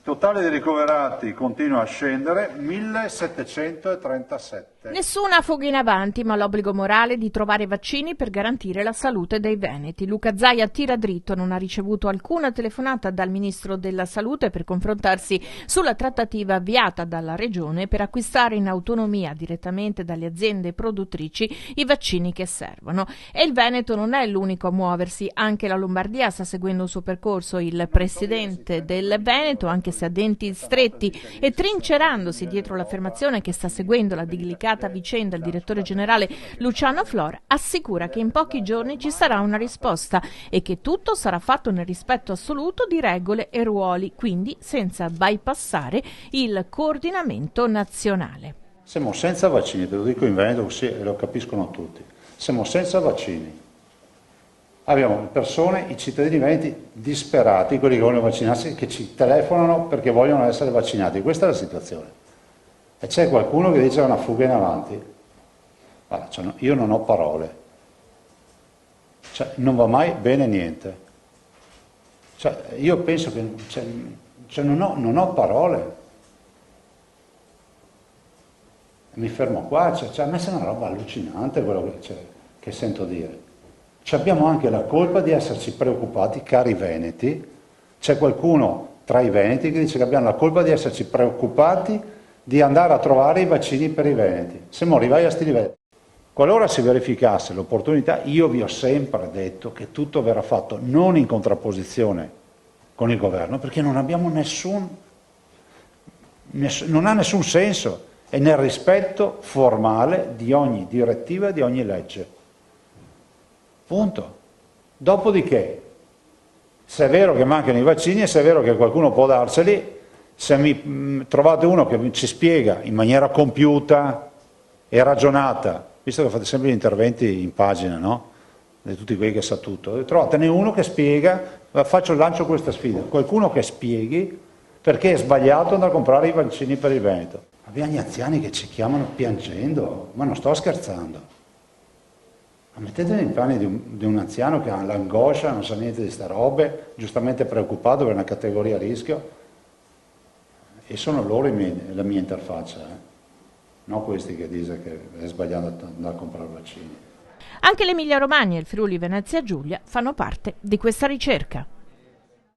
Totale di ricoverati continua a scendere, 1737. Nessuna fuga in avanti, ma l'obbligo morale di trovare vaccini per garantire la salute dei veneti. Luca Zaia tira dritto, non ha ricevuto alcuna telefonata dal Ministro della Salute per confrontarsi sulla trattativa avviata dalla Regione per acquistare in autonomia direttamente dalle aziende produttrici i vaccini che servono. E il Veneto non è l'unico a muoversi, anche la Lombardia sta seguendo il suo percorso. Il presidente del Veneto, anche se a denti stretti e trincerandosi dietro l'affermazione che sta seguendo la delicata vicenda, il direttore generale Luciano Flor assicura che in pochi giorni ci sarà una risposta e che tutto sarà fatto nel rispetto assoluto di regole e ruoli, quindi senza bypassare il coordinamento nazionale. Siamo senza vaccini, te lo dico in Veneto così lo capiscono tutti. Siamo senza vaccini. Abbiamo persone, i cittadini veneti disperati, quelli che vogliono vaccinarsi, che ci telefonano perché vogliono essere vaccinati. Questa è la situazione. E c'è qualcuno che dice che è una fuga in avanti. Guarda, io non ho parole. Non va mai bene niente. Io penso che non ho parole. Mi fermo qua, a me sembra una roba allucinante quello che sento dire. Abbiamo anche la colpa di esserci preoccupati, cari veneti. C'è qualcuno tra i veneti che dice che abbiamo la colpa di esserci preoccupati di andare a trovare i vaccini per i veneti. Siamo arrivati a sti livelli. Qualora si verificasse l'opportunità, io vi ho sempre detto che tutto verrà fatto non in contrapposizione con il governo, perché non abbiamo non ha nessun senso, è nel rispetto formale di ogni direttiva e di ogni legge. Punto. Dopodiché, se è vero che mancano i vaccini e se è vero che qualcuno può darseli, se mi trovate uno che ci spiega in maniera compiuta e ragionata, visto che fate sempre gli interventi in pagina, no? Di tutti quelli che sa tutto, trovatene uno che spiega, lancio questa sfida, qualcuno che spieghi perché è sbagliato andare a comprare i vaccini per il Veneto. Abbiamo gli anziani che ci chiamano piangendo, ma non sto scherzando. Mettete nei panni di un anziano che ha l'angoscia, non sa niente di sta robe, giustamente preoccupato per una categoria a rischio, e sono loro la mia interfaccia, non questi che dicono che è sbagliato andare a comprare vaccini. Anche l'Emilia Romagna e il Friuli Venezia Giulia fanno parte di questa ricerca.